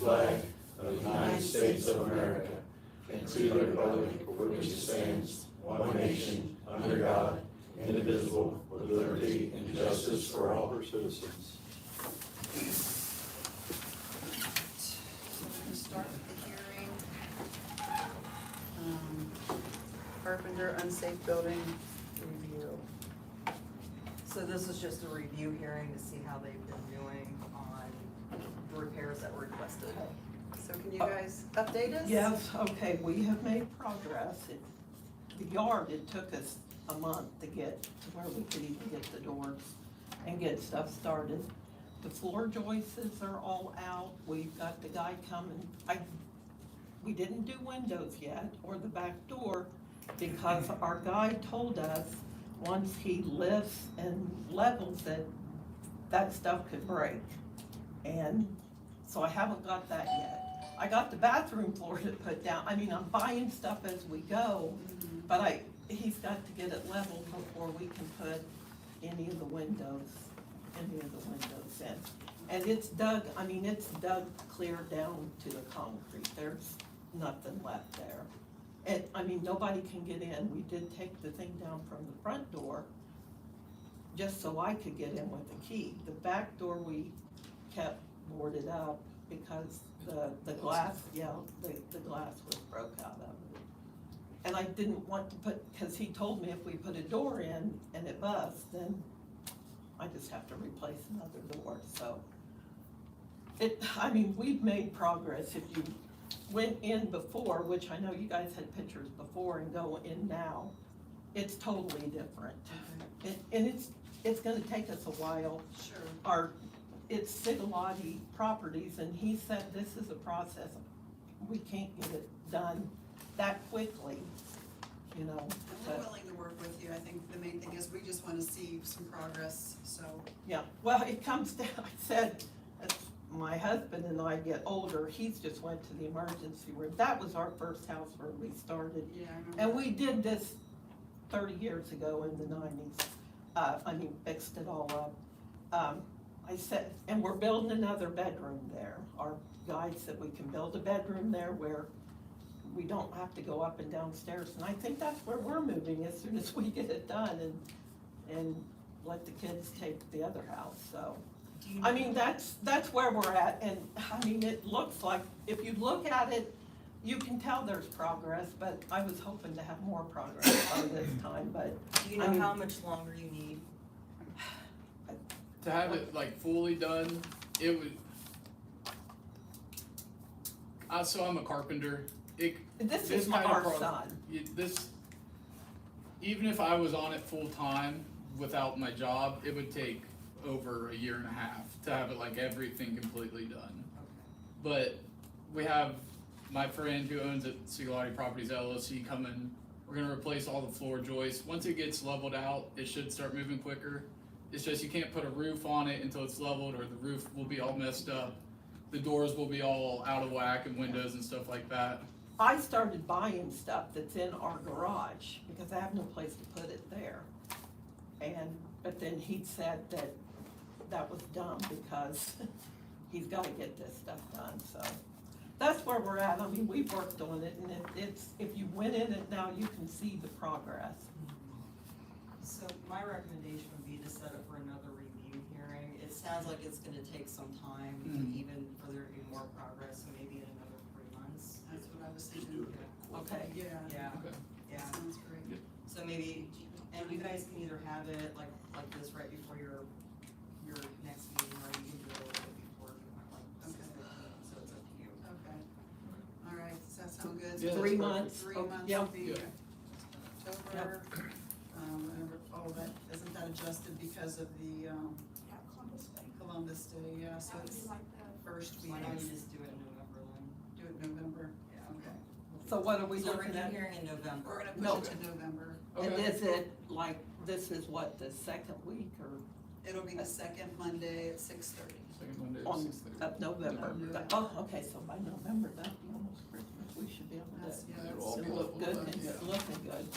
flag of the United States of America and to the republic for which it stands, one nation, under God, indivisible, with liberty and justice for all her citizens. So we're going to start with the hearing. Carpenter unsafe building review. So this is just a review hearing to see how they've been doing on the repairs that were requested. So can you guys update us? Yes, okay, we have made progress. The yard, it took us a month to get to where we could even get the doors and get stuff started. The floor joists are all out. We've got the guy coming. We didn't do windows yet or the back door because our guy told us once he lifts and levels it, that stuff could break. And so I haven't got that yet. I got the bathroom floor to put down. I mean, I'm buying stuff as we go, but he's got to get it leveled before we can put any of the windows in. And it's dug, I mean, it's dug clear down to the concrete. There's nothing left there. And, I mean, nobody can get in. We did take the thing down from the front door just so I could get in with the key. The back door we kept boarded up because the glass, the glass was broke out of it. And I didn't want to put, because he told me if we put a door in and it busts, then I just have to replace another door, so. I mean, we've made progress. If you went in before, which I know you guys had pictures before, and go in now, it's totally different. And it's gonna take us a while. Sure. It's Sigalotti Properties, and he said this is a process, we can't get it done that quickly, you know. And we're willing to work with you. I think the main thing is we just want to see some progress, so. Yeah, well, it comes down, I said, as my husband and I get older, he's just went to the emergency room. That was our first house where we started. Yeah, I remember. And we did this 30 years ago in the 90s. Fixed it all up. I said, and we're building another bedroom there. Our guy said we can build a bedroom there where we don't have to go up and downstairs. And I think that's where we're moving as soon as we get it done and let the kids take the other house, so. I mean, that's where we're at, and I mean, it looks like, if you look at it, you can tell there's progress, but I was hoping to have more progress by this time, but. Do you know how much longer you need? To have it like fully done, it would. So I'm a carpenter. This is our son. Even if I was on it full time without my job, it would take over a year and a half to have it like everything completely done. But we have my friend who owns it, Sigalotti Properties LLC, coming. We're gonna replace all the floor joists. Once it gets leveled out, it should start moving quicker. It's just you can't put a roof on it until it's leveled, or the roof will be all messed up. The doors will be all out of whack, and windows and stuff like that. I started buying stuff that's in our garage because I have no place to put it there. But then he said that was dumb because he's gotta get this stuff done, so. That's where we're at. I mean, we've worked on it, and it's, if you went in it now, you can see the progress. So my recommendation would be to set up for another review hearing. It sounds like it's gonna take some time, even for there to be more progress, so maybe in another 3 months. That's what I was thinking. Okay. Yeah. Yeah, Okay. yeah. Sounds great. So maybe, and you guys can either have it like this right before your next meeting, or you can do it a little bit before, like, Okay. so it's up to you. Okay. All right, does that sound good? Yeah, 3 that's months. 3 Oh, months yeah. would be Yeah. October. That, isn't that adjusted because of the, Columbus Day, yeah, so it's first week. Why don't you just do it in November then? Do it in November? Yeah. Okay. So what are we So looking review at? hearing in November. We're gonna No. push it to November. And Okay. is it like, this is what, the second week or It'll be the second Monday at 6:30. Second Monday at on, 6:30. of November? November. Oh, okay, so by November, that'll be almost Christmas. We should be able That's, to. yeah, It'll that's. all be It'll look leveled good, up. it's looking good.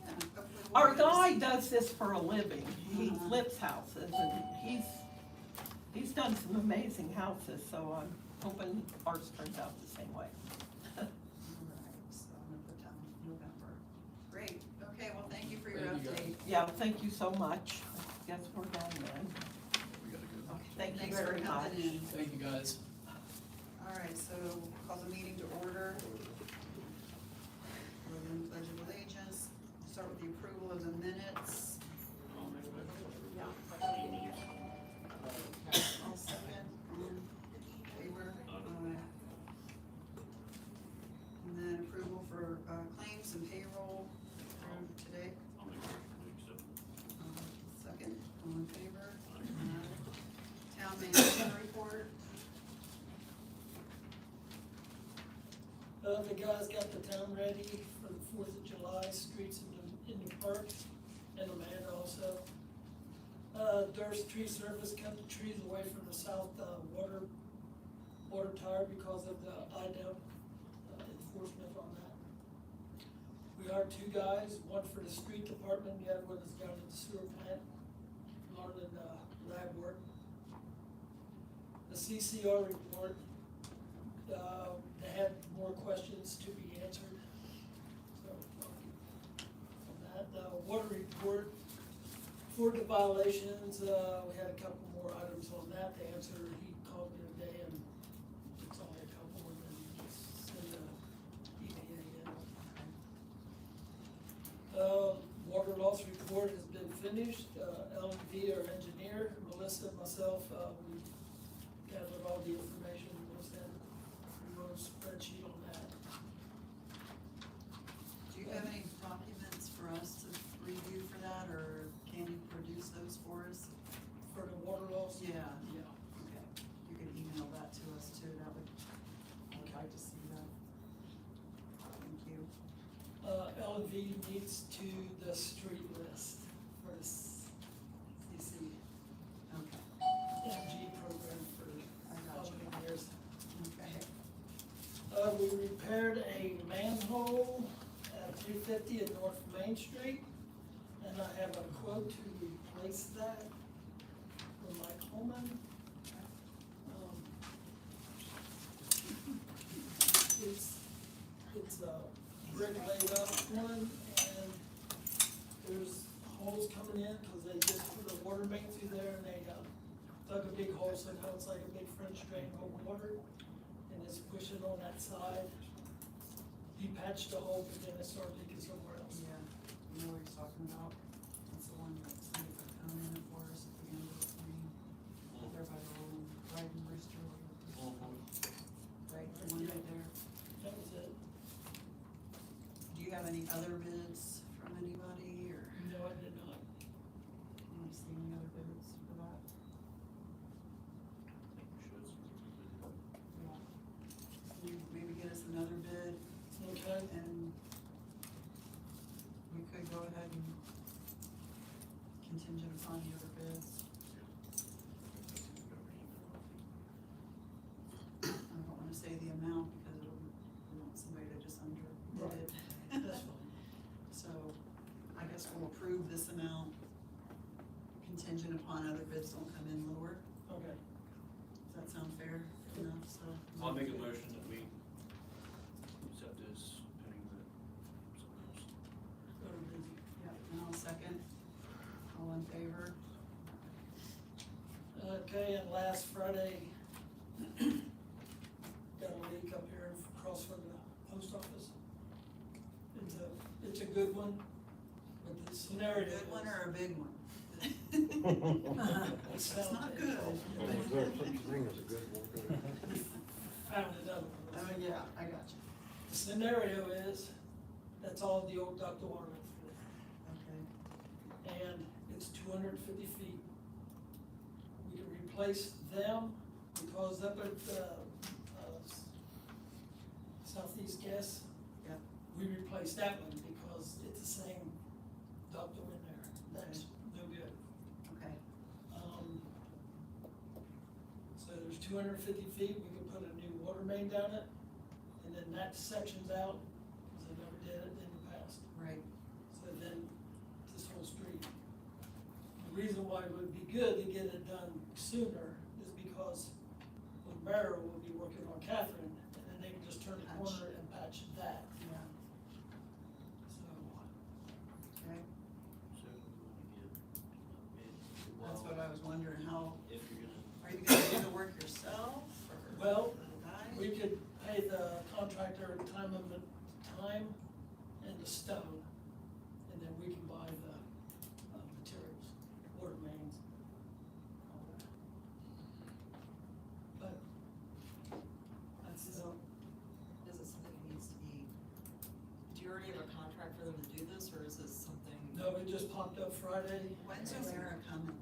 Yeah, hopefully we'll Our be able to guy see- does this for a living. He flips houses, and he's done some amazing houses, so hoping ours turns out the same way. All right, so I'm gonna put down November. Great, okay, well, thank you for your Thank you, guys. update. Yeah, thank you so much. I guess we're done then. We gotta go. Okay, Thank you thanks for very coming much. in. Thank you, guys. All right, so we'll call the meeting to order. We're going to pledge of allegiance. Start with the approval of the minutes. I'll second. All in favor? Aye. And then approval for claims and payroll for today. Second, all in favor? Aye. Town manager report. The guys got the town ready for the 4th of July, streets in the park, and the man also. Durst Tree Service cut the trees away from the south, water tower because of the IDEM enforcement on that. We hired 2 guys, one for the street department, the other one is down at the sewer plant, learning, lab work. The CCR report, they had more questions to be answered. So, on that, water report, for the violations, we had a couple more items on that to answer. He called me today and it's only a couple, and then he just send the EPA in. Water loss report has been finished. L&V, our engineer, Melissa, and myself, we gathered all the information. We wrote a spreadsheet on that. Do you have any documents for us to review for that, or can you produce those for us? For the water loss? Yeah, Yeah. okay. You can email that to us too, that would, I would like to see that. Thank you. L&V needs to the street list for the CC. Okay, MG program for I got how you. many years. Okay. We repaired a manhole at 350 at North Main Street, and I have a quote to replace that from Mike Holman. It's a brick laid up one, and there's holes coming in, cause they just put a water main through there, and they dug a big hole, so now it's like a big French drain of water, and it's pushing on that side. He patched the hole, but then it started leaking somewhere else. Yeah, you know what he's talking about? That's the one that's somebody put down in it for us at the end of the thing. There by the old riding rooster. Right, the one right there. That was it. Do you have any other bids from anybody, or No, I did not. you want to see any other bids for that? Yeah. Can you maybe get us another bid, Okay. and we could go ahead and contingent upon the other bids. I don't wanna say the amount because we want somebody to just underbid it. That's fine. So, I guess we'll approve this amount contingent upon other bids don't come in lower. Okay. Does that sound fair enough, so? I'll make a motion that we accept this pending the someone else. Go to Lindsay. Yeah, and I'll second. All in favor? Okay, and last Friday, got a leak up here across from the post office. It's a good one, but the A scenario is. good one or a big one? It's It's not good. Is there such a thing as a good one? Found another Oh, one. yeah, I got you. The scenario is, that's all the old ductile water Okay. and it's 250 feet. We can replace them because up at, Southeast Gas. Yeah. We replaced that one because it's the same ductile in there, that's no good. Okay, So there's 250 feet, we can put a new water main down it, and then that section's out, because I never did it in the past. right, So then, this whole street. The reason why it would be good to get it done sooner is because when Romero will be working on Catherine, and then they can just turn the corner and patch that, Yeah, so. okay, So, that's what I was wondering, how, if you're gonna. are you gonna do the work yourself, or? Well, the guys? we could pay the contractor time and the stone, and then we can buy the, materials, water mains, all that. But, that's, Is it something that needs to be, do you already have a contract for them to do this, or is this something? no, it just popped up Friday. When's O'Hara coming?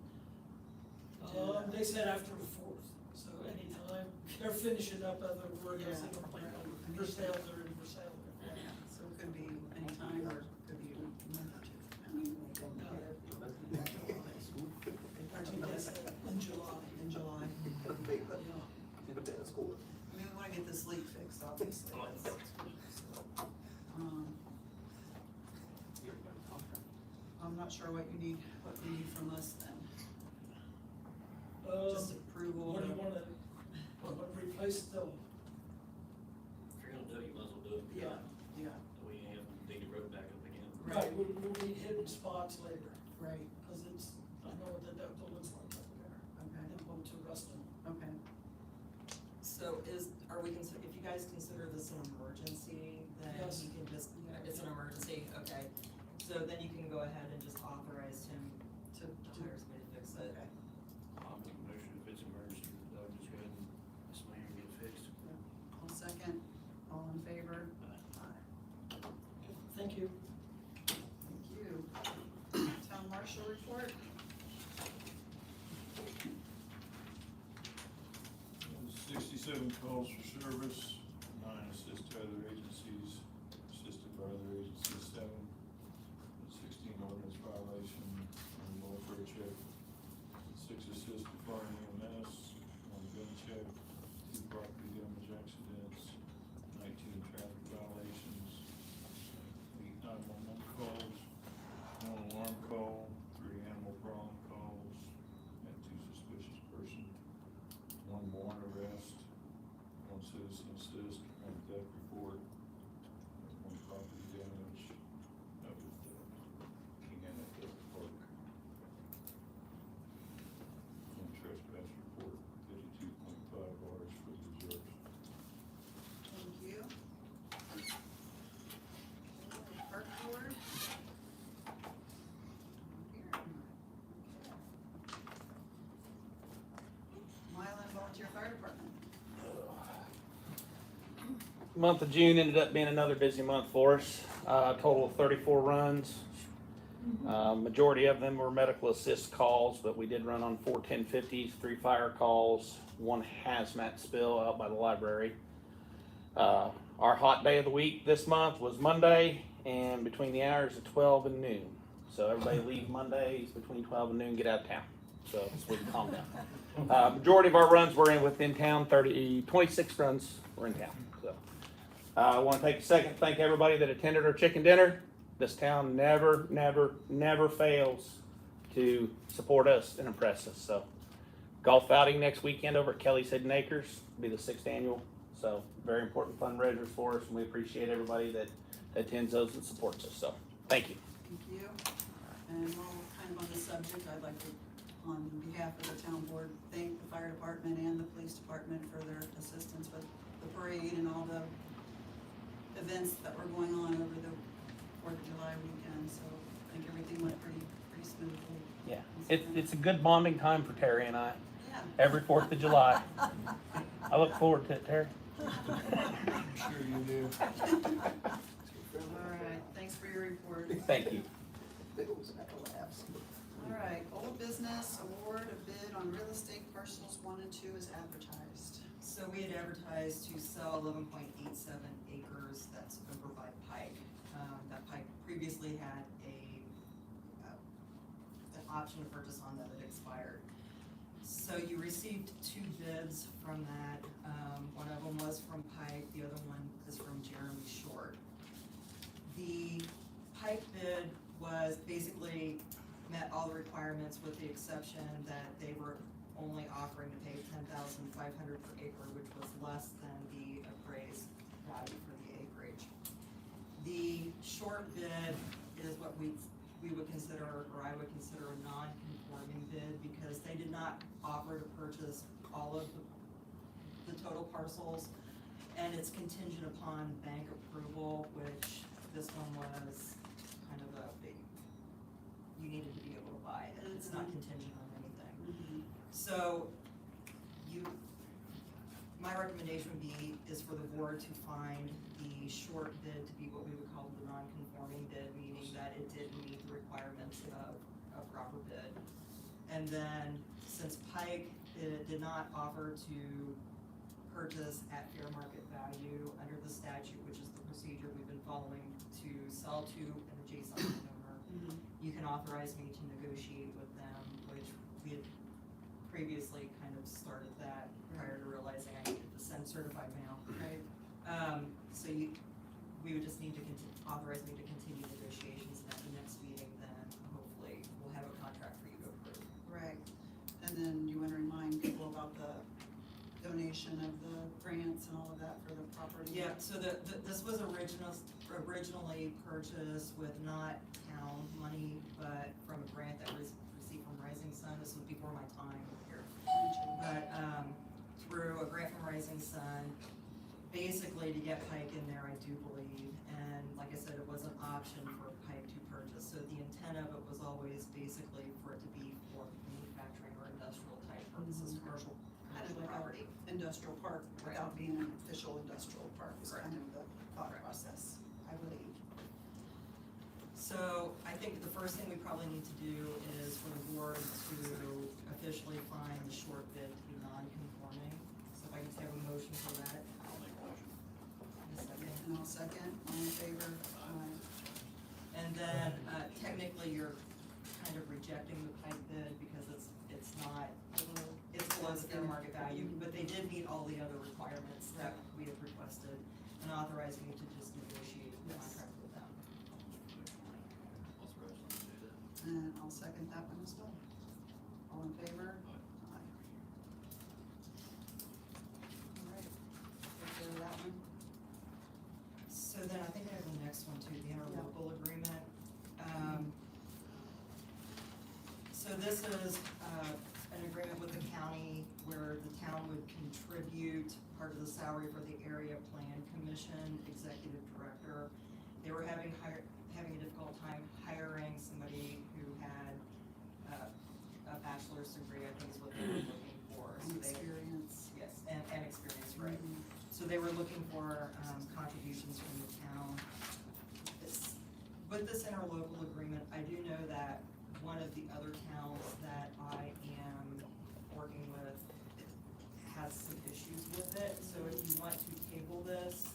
They said after the 4th, so anytime, they're finishing up other work, Yeah. single plant, Versailles, they're in Versailles. So it could be any time, or it could be a month or two. I mean, In July. in July. Yeah. I mean, we wanna get this leak fixed, obviously, that's, I'm not sure what you need from us then, just approval. What do you wanna, replace the, If you're gonna do it, you might as well do it. Yeah, yeah, That way you have to dig the road back up again. right, we'll need hidden spots later, right, cause it's, I know what the duct looks like up there. okay, And one to Ruston. okay. So are we if you guys consider this an emergency, then Yes. you can just, it's an emergency, okay. So then you can go ahead and just authorize him to hire somebody to fix it. Okay. I'll make a motion if it's emergency, I'll just go ahead and slam and get it fixed. I'll second, all in favor? Thank you. Thank you. Town marshal report? 67 calls for service, 9 assist to other agencies, assisted by other agencies 7, 16 ordinance violation, 1 welfare check, 6 assist to fire and EMS, 1 gun check, 2 property damage accidents, 19 traffic violations, 8 911 calls, 1 alarm call, 3 animal problem calls, and 2 suspicious persons. 1 warrant arrest, 1 citizen assist, 1 theft report, 1 property damage, up at King Anna Park. 1 trespass report, 52.5 hours for the reserves. Thank you. Park board? Milan Volunteer Fire Department. Month of June ended up being another busy month for us. Total of 34 runs. Majority of them were medical assist calls, but we did run on 4 1050s, 3 fire calls, 1 hazmat spill out by the library. Our hot day of the week this month was Monday, and between the hours of 12 and noon. So everybody leave Mondays between 12 and noon, get out of town. So we can calm down. Majority of our runs were within town. 26 runs were in town. So I want to take a second to thank everybody that attended our chicken dinner. This town never fails to support us and impress us. So golf outing next weekend over at Kelly's Hidden Acres will be the 6th annual. So very important fundraisers for us, and we appreciate everybody that attends those and supports us. So thank you. Thank you. And while we're kind of on the subject, I'd like to, on behalf of the town board, thank the fire department and the police department for their assistance with the parade and all the events that were going on over the 4th of July weekend. So I think everything went pretty smoothly. Yeah, it's a good bonding time for Terry and I. Yeah. Every 4th of July. I look forward to it, Terry. I'm sure you do. All right, thanks for your report. Thank you. All right, old business, award of bid on real estate parcels 1 and 2 is advertised. So we had advertised to sell 11.87 acres that's over by Pike. That Pike previously had an option to purchase on that had expired. So you received 2 bids from that. One of them was from Pike, the other one is from Jeremy Short. The Pike bid was basically met all the requirements with the exception that they were only offering to pay $10,500 per acre, which was less than the appraised value for the acreage. The short bid is what we would consider, or I would consider, a non-conforming bid, because they did not offer to purchase all of the total parcels, and it's contingent upon bank approval, which this one was kind of a big, you needed to be able to buy it, it's not contingent on anything. So, my recommendation would be, is for the board to find the short bid to be what we would call the non-conforming bid, meaning that it didn't meet the requirements of a proper bid. And then, since Pike did not offer to purchase at fair market value under the statute, which is the procedure we've been following to sell to an adjacent owner, you can authorize me to negotiate with them, which we had previously kind of started that prior to realizing I needed to send certified mail. Right. So we would just need to authorize me to continue negotiations, and at the next meeting, then hopefully we'll have a contract for you to approve. Right, and then you wanna remind people about the donation of the grants and all of that for the property? Yeah, so this was originally purchased with not town money, but from a grant that was received from Rising Sun. This was before my time here. But, through a grant from Rising Sun, basically to get Pike in there, I do believe, and like I said, it was an option for Pike to purchase. So the intent of it was always basically for it to be for manufacturing or industrial type purposes, commercial Kind of like property. our industrial park, without being an official industrial park, is Correct. kind of the thought Correct. process, I believe. So I think the first thing we probably need to do is for the board to officially find the short bid to be non-conforming. So if I can have a motion for that. I'll make a motion. In a second. And I'll second, all in favor? Aye. And then technically you're kind of rejecting the Pike bid because it's not, it's below the fair market value, but they did meet all the other requirements that we have requested and authorized me to just negotiate the Yes. contract with them. And I'll second that one as well. All in favor? Aye. All right, take care of that one. So then I think I have the next one too, the interlocal agreement. So this is, an agreement with the county where the town would contribute part of the salary for the area plan commission executive director. They were having a difficult time hiring somebody who had, a bachelor's degree, I think is what they were looking for. So And they- experience. Yes, and experience, right. Mhm. So they were looking for, contributions from the town. With this interlocal agreement, I do know that one of the other towns that I am working with has some issues with it, so if you want to table this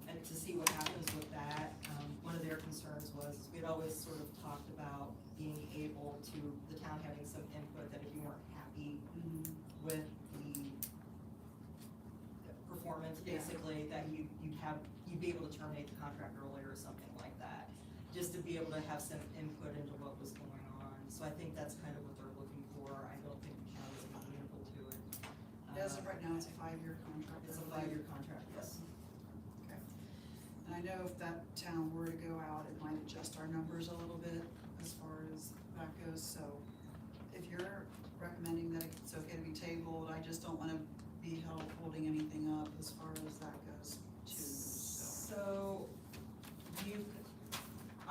and to see what happens with that, one of their concerns was, we had always sort of talked about being able to, the town having some input, that if you weren't happy with the performance, Yeah. basically, that you'd be able to terminate the contract earlier or something like that, just to be able to have some input into what was going on. So I think that's kind of what they're looking for. I don't think the county's amenable to it. As of right now, it's a 5-year contract. It's a I believe. 5-year contract, yes. Okay. And I know if that town were to go out, it might adjust our numbers a little bit as far as that goes, so if you're recommending that it's okay to be tabled, I just don't wanna be holding anything up as far as that goes too, so. So,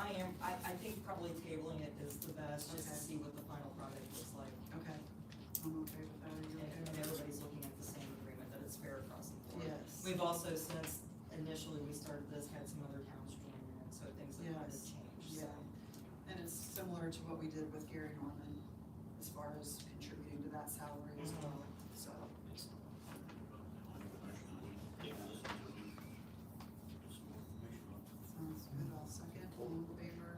I think probably tabling it is the best, just to Okay. see what the final product looks like. Okay, I'm okay with that, are you okay And with that? everybody's looking at the same agreement, that it's fair across the board. Yes. We've also, since initially we started this, had some other towns join in, so things have kind of Yes. changed, so. Yeah. And it's similar to what we did with Gary Norman, as far as contributing to that salary as Mhm. well, so. Sounds good, I'll second, all in favor?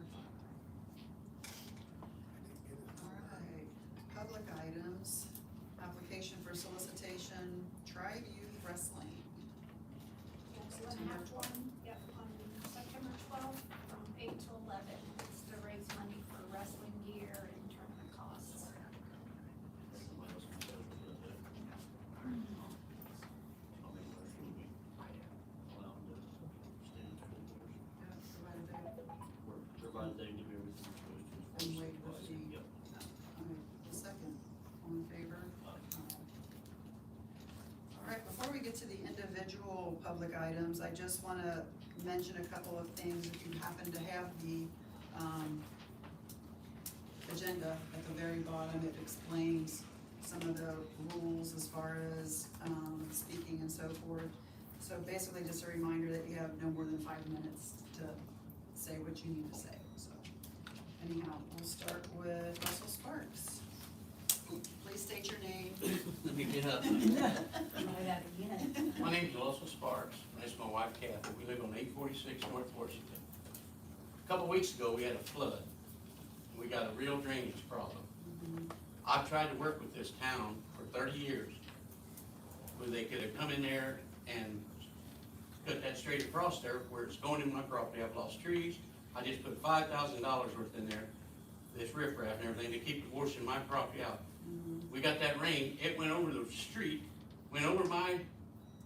Alright, public items, application for solicitation, Tribe Youth Wrestling. Yes, we're gonna have one, yep, on September 12th from 8 to 11. It's to raise money for wrestling gear and tournament costs. Right, they do everything we're supposed to. And wait with the, Yep. the second, all in favor? All right, before we get to the individual public items, I just wanna mention a couple of things. If you happen to have the, agenda at the very bottom, it explains some of the rules as far as, speaking and so forth. So basically, just a reminder that you have no more than 5 minutes to say what you need to say, so. Anyhow, we'll start with Russell Sparks. Please state your name. Let me get up. Try that again. My name's Russell Sparks, and it's my wife Kathy. We live on 846 North Washington. A couple weeks ago, we had a flood. We got a real drainage problem. I've tried to work with this town for 30 years, where they could have come in there and cut that straight across there where it's going in my property. I've lost trees. I just put $5,000 worth in there, this riprap and everything, to keep it washing my property out. We got that rain, it went over the street, went over my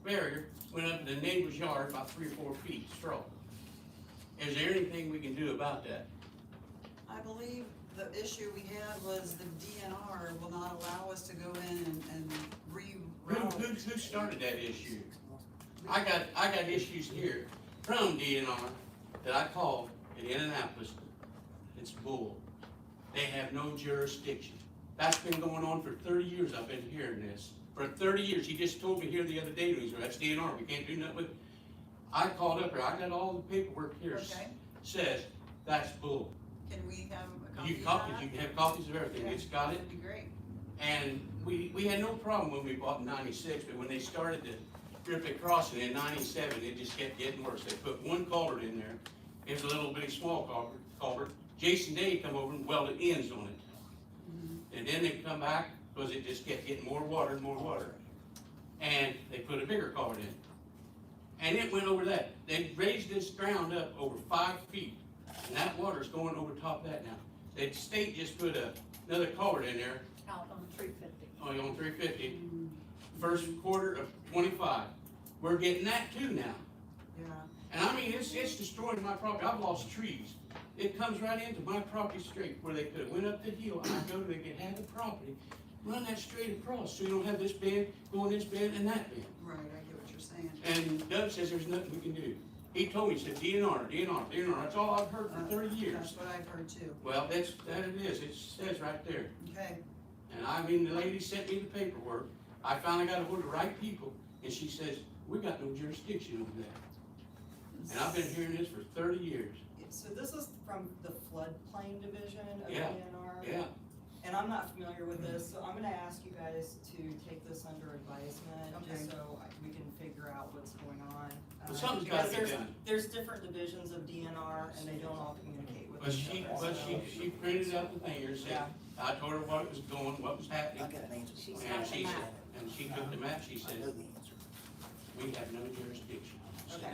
barrier, went up in the neighbor's yard about 3 or 4 feet straw. Is there anything we can do about that? I believe the issue we had was the DNR will not allow us to go in and reroute. Who started that issue? I got issues here from DNR that I called in Indianapolis. It's bull. They have no jurisdiction. That's been going on for 30 years. I've been hearing this. For 30 years. He just told me here the other day, that's DNR. We can't do nothing with it. I called up here. I got all the paperwork here. Okay. Says that's bull. Can we have a copy You of copies, that? you can have copies of everything. Yeah, It's got it. That'd be great. And we had no problem when we bought in '96, but when they started to rip it crossing in '97, it just kept getting worse. They put one culvert in there. It was a little bitty small culvert. Jason Day come over and welded ends on it. And then they come back because it just kept getting more water and more water. And they put a bigger culvert in. And it went over that. They raised this ground up over 5 feet. And that water's going over top of that now. The state just put another culvert in there. Out on 350. Oh, you're on 350. First quarter of 25. We're getting that too now. Yeah. And I mean, it's destroying my property. I've lost trees. It comes right into my property straight where they could have went up the hill and I go, they could have the property, run that straight across so you don't have this bend, going this bend and that bend. Right, I get what you're saying. And Doug says there's nothing we can do. He told me, he said DNR. That's all I've heard for 30 years. That's what I've heard too. Well, that it is. It says right there. Okay. And I mean, the lady sent me the paperwork. I finally got ahold of the right people, and she says, we got no jurisdiction over that. And I've been hearing this for 30 years. So this is from the floodplain division of Yeah. DNR? Yeah. And I'm not familiar with this, so I'm gonna ask you guys to take this under advisement, just Okay. so we can figure out what's going on. Well, something's gotta Because be done. there's different divisions of DNR, and they don't all communicate with But each other. she printed out the thing here, said, I told her what was going, what was happening. She's And got she the said, map. and she took the map, she said, we have no jurisdiction. Okay.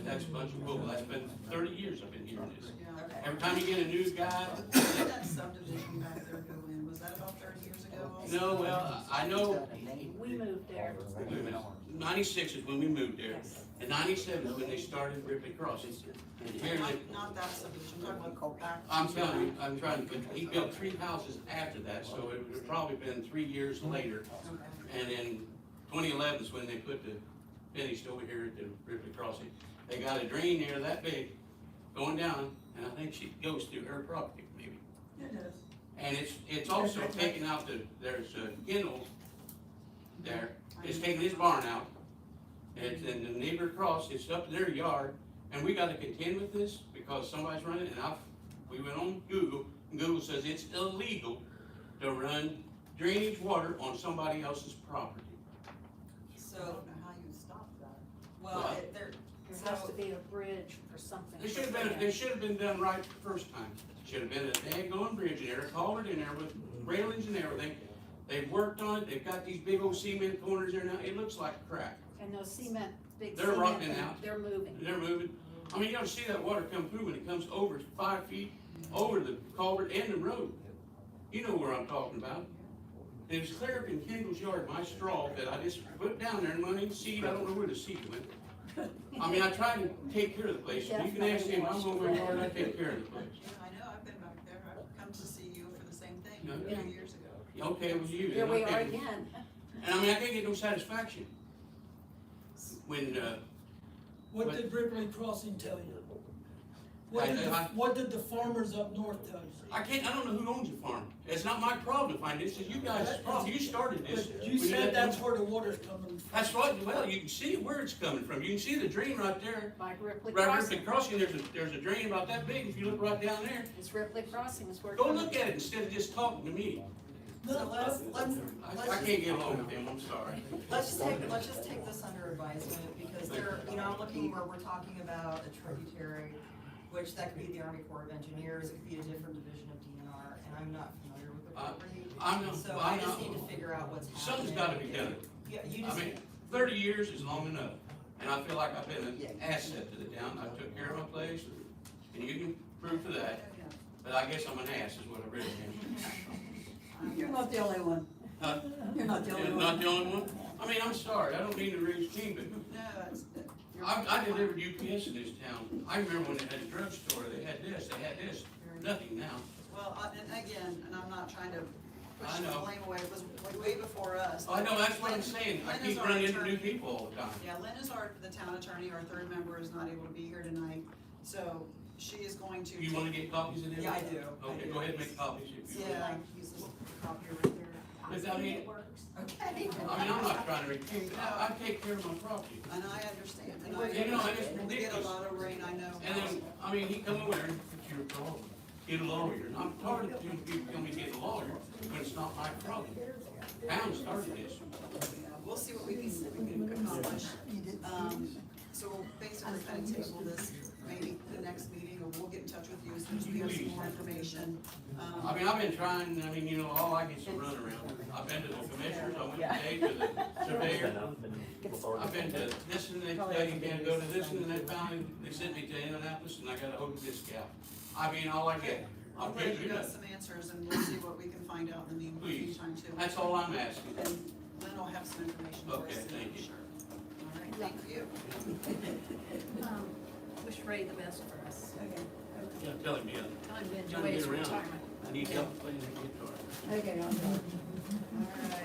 That's a bunch of bull. That's been 30 years I've been hearing this. Yeah. Okay. Every time you get a new guy, When did that subdivision back there go in? Was that about 30 years ago also? no, well, I know, We moved there. wait a minute, 96 is when we moved there, and 97 is when they started ripping crossings. And here they, Not that subdivision, I'm talking about back. I'm telling you, I'm trying to, he built 3 houses after that, so it would have probably been 3 years later. Okay. And in 2011 is when they put finished over here at the Ripley Crossing. They got a drain there that big going down, and I think she goes through her property maybe. It is. And it's also taking out there's a kennel there. It's taking his barn out. It's in the neighbor across, it's up in their yard, and we gotta contend with this because somebody's running it, and we went on Google, and Google says it's illegal to run drainage water on somebody else's property. I So, don't know how you stop that. well, Well, there, There has to be a bridge or something. They should have been done right the first time. Should have been a daggone bridge in there, a culvert in there with railings and everything. They've worked on it, they've got these big old cement corners there now, it looks like crap. And those cement, big They're cement, rotting things, out. they're moving. They're moving. I mean, you ought to see that water come through when it comes over 5 feet over the culvert and the road. You know where I'm talking about. It was clear up in Kendall's yard, my straw that I just put down there and went in seed, I don't know where the seed went. I mean, I try to take care of the place. You can ask him, I'm over there, and I take care of the place. Yeah, I know, I've been back there, I've come to see you for the same thing Yeah. a few years ago. Okay, it was you. Here we okay. are again. And I mean, I can't get no satisfaction. When, What did Ripley Crossing tell you? I- What did the farmers up north tell you? I don't know who owns the farm. It's not my problem to find this, it's you guys' problem. You started this. But you When said let that's them- where the water's coming from. That's right, well, you can see where it's coming from. You can see the drain right there. Like Ripley Right Crossing. Ripley Crossing, there's a drain about that big, if you look right down there. It's Ripley Crossing is where. Go look at it instead of just talking to me. So I can't get along with him, I'm sorry. Let's just take this under advisement, because I'm looking where we're talking about a tributary, which that could be the Army Corps of Engineers, it could be a different division of DNR, and I'm not familiar with the property. I'm not- So I'm I just not- need to figure out what's happening. Something's gotta be done. Yeah, you I just, mean, 30 years is long enough, and I feel like I've been an asset to the town. I took care of my place, and you can prove to that, but I guess I'm an ass is what I really am. You're not the only one. Huh? You're not the only Yeah, one. Not the only one? I mean, I'm sorry, I don't mean to raise king, but No, it's, I delivered UPS in this town. I remember when they had a drugstore, they had this, nothing now. well, and again, and I'm not trying to push I the know. blame away, it was way before us. I know, that's what I'm saying, I Lynn is keep our running into attorney. new people all the time. Yeah, Lynn is the town attorney, our third member is not able to be here tonight, so she is going to. You wanna get copies of them? Yeah, I do. Okay, go ahead and make copies if you want. Yeah. use this copy right there. But I mean, Okay. I mean, I'm not trying to retain, I take care of my property. And I understand, and You know, and it's we get a ridiculous. lot of rain, I know. And then, I mean, he come over there and put your problem, get a lawyer, and I'm tired of people telling me to get a lawyer, when it's not my problem. Town started this. We'll see what we can accomplish. So we'll basically kind of table this, maybe the next meeting, or we'll get in touch with you as soon as we have some more information. I mean, I've been trying, I mean, you know, all I get is a runaround. I've been to the commissioners, I went today to the surveyor. I've been to this and they tell you can't go to this and then finally they sent me to Indianapolis and I got a hold of this gal. I mean, all I get, I'll I'll bet get you you got that. some answers, and we'll see what we can find out in the Please. meantime too. That's all I'm asking. And Lynn will have some information for us. Okay, thank you. Sure. All right, thank you. Wish Ray the best for us. Yeah, tell him, yeah. Tell him to Trying to enjoy his get around. retirement. I need help playing the guitar. Okay, I'll do it.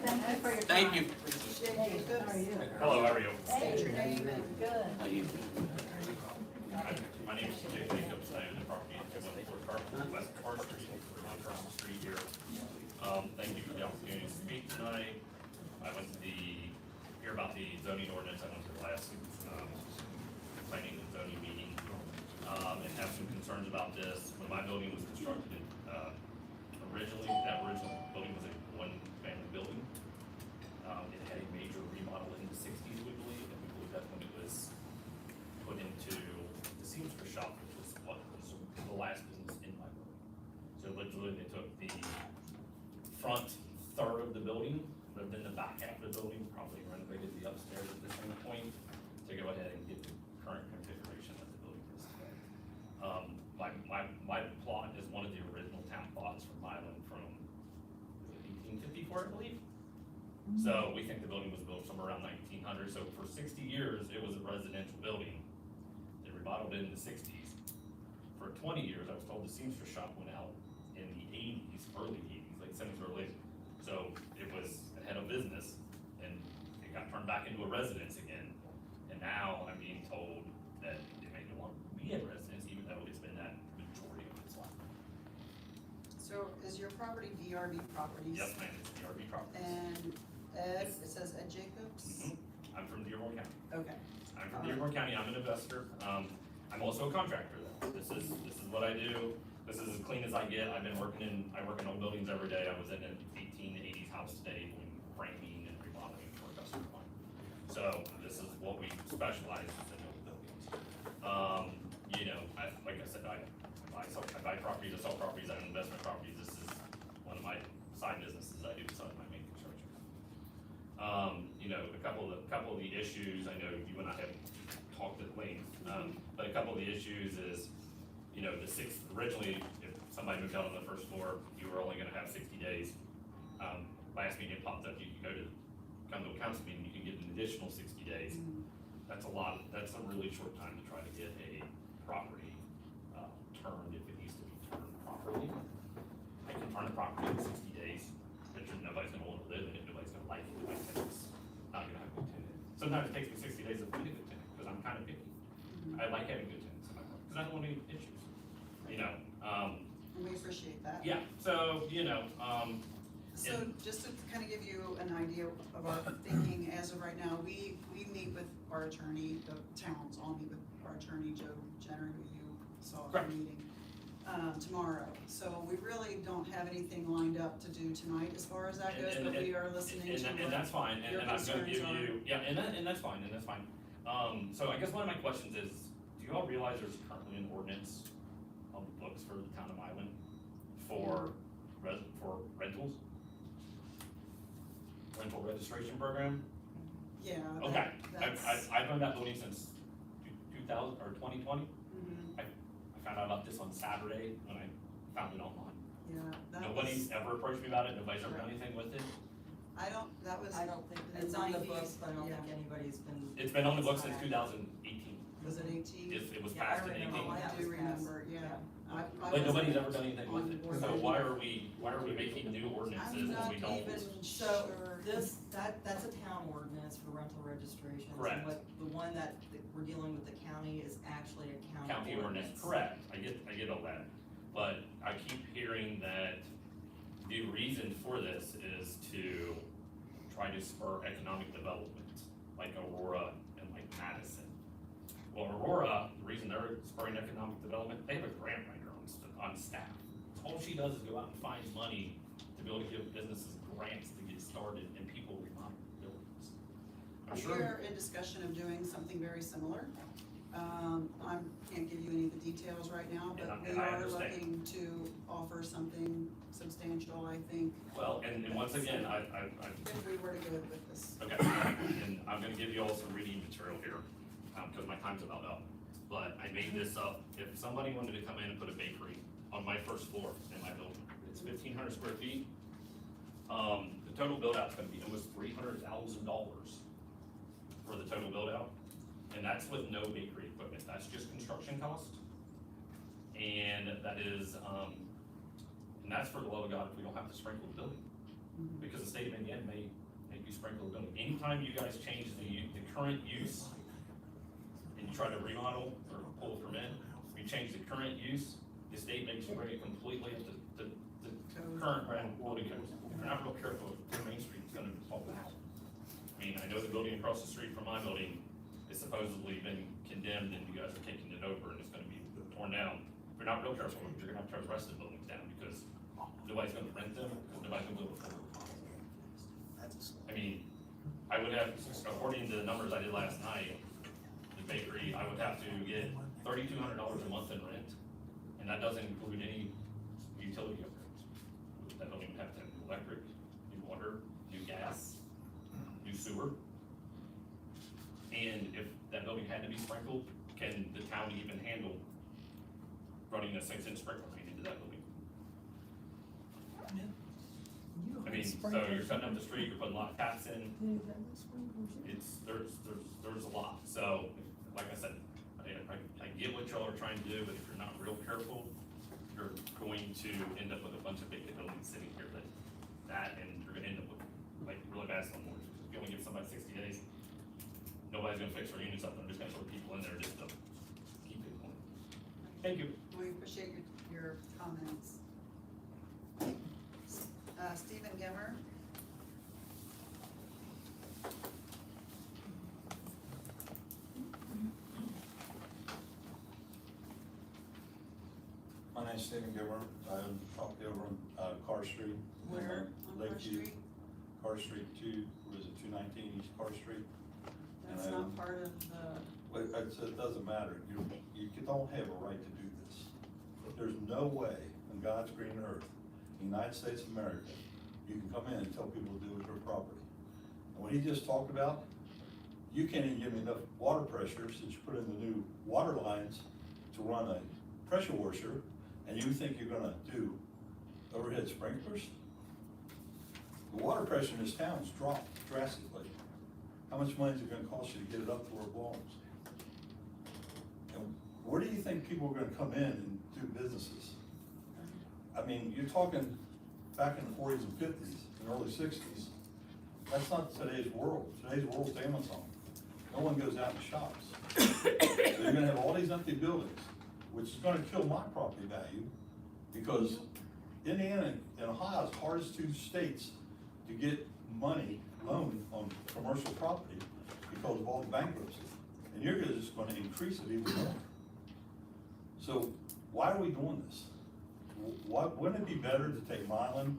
Thank you for your time. Thank you. Appreciate you. How are you? Hello, how are you? State your name and. Good. How you? My name is Jay Jacobs, I own the property at 214 Carpenter, West Park Street, on Carpenter Street here. Thank you for the opportunity to speak tonight. I went to hear about the zoning ordinance, I went to the last, planning and zoning meeting, and have some concerns about this. When my building was constructed, originally, that original building was a one-family building. It had a major remodel in the 60s, we believe, and we believe that's when it was put into the seamstress shop, which was what was the last business in my building. So literally, they took the front third of the building, lived in the back half of the building, probably renovated the upstairs at the same point to go ahead and get the current configuration that the building is today. My plot is one of the original town plots from Milan from 1854, I believe. So we think the building was built somewhere around 1900. So for 60 years, it was a residential building. They remodeled it in the 60s. For 20 years, I was told the seamstress shop went out in the 80s, early 80s, late 70s or late. So it was ahead of business, and it got turned back into a residence again. And now I'm being told that it may no longer be a residence, even though it's been that majority of its life. So is your property VRB Properties? Yes, ma'am, it's the RV properties. And Ed, it says Ed Jacobs? Mhm. I'm from Dearborn County. Okay. I'm from Dearborn County, I'm an investor. I'm also a contractor though. This is what I do. This is as clean as I get. I work in old buildings every day. I was in an 1880s house today doing framing and remodeling for a customer of mine. So this is what we specialize in old buildings. Like I said, I buy properties, I sell properties, I own investment properties. This is one of my side businesses I do besides my main construction. A couple of the issues, I know you and I have talked at length, but a couple of the issues is, originally, if somebody moved out on the first floor, you were only gonna have 60 days. Last meeting it popped up, you can come to a council meeting, you can get an additional 60 days. that's a really short time to try to get a property, turned if it needs to be turned properly. I can turn a property in 60 days, but nobody's gonna want to live in it, nobody's gonna like it, my tenant's not gonna have a good tenant. Sometimes it takes me 60 days to find a good tenant, because I'm kind of picky. I like having good tenants in my park, because I don't want any issues, you know, And we appreciate that. yeah, so, you know, So just to kind of give you an idea of our thinking as of right now, we meet with our attorney, the towns all meet with our attorney, Joe Jenner, who you saw at Correct. the meeting, tomorrow. So we really don't have anything lined up to do tonight as far as that goes, but we are listening to and that's fine, your and I'm gonna give concerns are. you, yeah, and that's fine, so I guess one of my questions is, do you all realize there's currently an ordinance on the books for the town of Milan for rentals? Rental registration program? Yeah. Okay, that's. I've owned that building since 2000, or 2020. Mhm. I found out about this on Saturday when I found it online. Yeah, that Nobody's was, ever approached me about it, nobody's ever done anything with it. that was. I don't think, in the it's on the 90s, books, but I don't yeah. think anybody's been. It's been on the books since 2018. Was it 18? It was Yeah, I passed in remember 18. Oh, I that do was passed. remember, yeah. I But wasn't nobody's ever done anything with on it, board so with why it. are we making new ordinances I'm if not we don't? even So, sure. that's a town ordinance for rental registrations. Correct. And what, the one that we're dealing with the county is actually a County ordinance, correct, I get all that, but I keep hearing that the reason for this is to try to spur economic development, like Aurora and like Madison. Well, Aurora, the reason they're spurring economic development, they have a grant writer on staff. All she does is go out and finds money to be able to give businesses grants to get started and people remodel buildings. I'm We sure, are in discussion of doing something very similar. I can't give you any of the details right now, but And we I are understand. looking to offer something substantial, I think, well, and once again, I if we were to go with this. okay, and I'm gonna give you all some reading material here, cause my time's about up. But I made this up, if somebody wanted to come in and put a bakery on my first floor in my building, it's 1,500 square feet. The total build out's gonna be almost $300,000 for the total build out. And that's with no bakery equipment, that's just construction cost. And that is, and that's for the love of God, if we don't have to sprinkle the building. Because the state of Indiana may make you sprinkle the building. Anytime you guys change the current use, and you try to remodel or pull a permit, you change the current use, the state makes you bring it completely up to the current building code. If you're not real careful, Main Street's gonna fall down. I mean, I know the building across the street from my building is supposedly been condemned and you guys are taking it over and it's gonna be torn down. If you're not real careful, you're gonna have to tear the rest of the buildings down because nobody's gonna rent them, because nobody's gonna build a full. I mean, I would have, according to the numbers I did last night, the bakery, I would have to get $3,200 a month in rent, and that doesn't include any utility upgrades. That building would have to have new electric, new water, new gas, new sewer. And if that building had to be sprinkled, can the town even handle running a 6-inch sprinkler main into that building? I mean, so you're cutting up the street, you're putting a lot of taps in, there's a lot, so, like I said, I get what y'all are trying to do, but if you're not real careful, you're going to end up with a bunch of vacant buildings sitting here and you're gonna end up with, like, really bad slumlords, because if you only give somebody 60 days, nobody's gonna fix their units up, they're just gonna throw people in there just to keep it going. Thank you. We appreciate your comments. Stephen Gimmer? My name's Stephen Gilmer. I own property over on Carr Street. Where on Carr Lakeview. Street? Carr Street 219 East Carr Street. That's And I not own- part of the, Well, it doesn't matter. You don't have a right to do this. There's no way on God's green earth, the United States of America, you can come in and tell people to do with their property. And what he just talked about, you can't even give me enough water pressure since you put in the new water lines to run a pressure washer, and you think you're gonna do overhead sprinklers? The water pressure in this town's dropped drastically. How much money is it gonna cost you to get it up to where it belongs? And where do you think people are gonna come in and do businesses? I mean, you're talking back in the forties and fifties and early sixties. That's not today's world. Today's world's Amazon. No one goes out and shops. So you're gonna have all these empty buildings, which is gonna kill my property value, because Indiana and Ohio is hardest two states to get money loaned on commercial property because of all the bankruptcy. And you're just gonna increase it even more. So why are we doing this? Wouldn't it be better to take Milan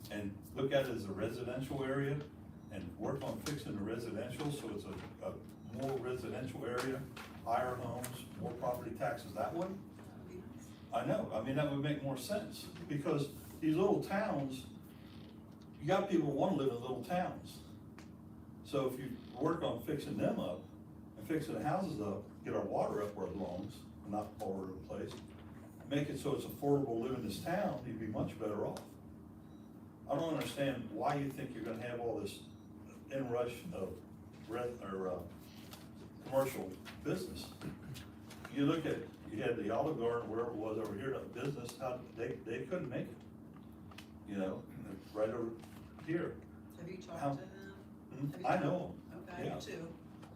and look at it as a residential area and work on fixing the residential, so it's a more residential area, higher homes, more property taxes that way? That'd be nice. I know, I mean, that would make more sense, because these little towns, you got people who wanna live in little towns. So if you work on fixing them up and fixing the houses up, get our water up where it belongs, not all over the place, make it so it's affordable to live in this town, you'd be much better off. I don't understand why you think you're gonna have all this inrush of commercial business. You look at, you had the Olive Garden, wherever it was over here, that business, how, they couldn't make it. You know, right over here. Have you talked How- to them? Have you I talked- know Okay, yeah. you too.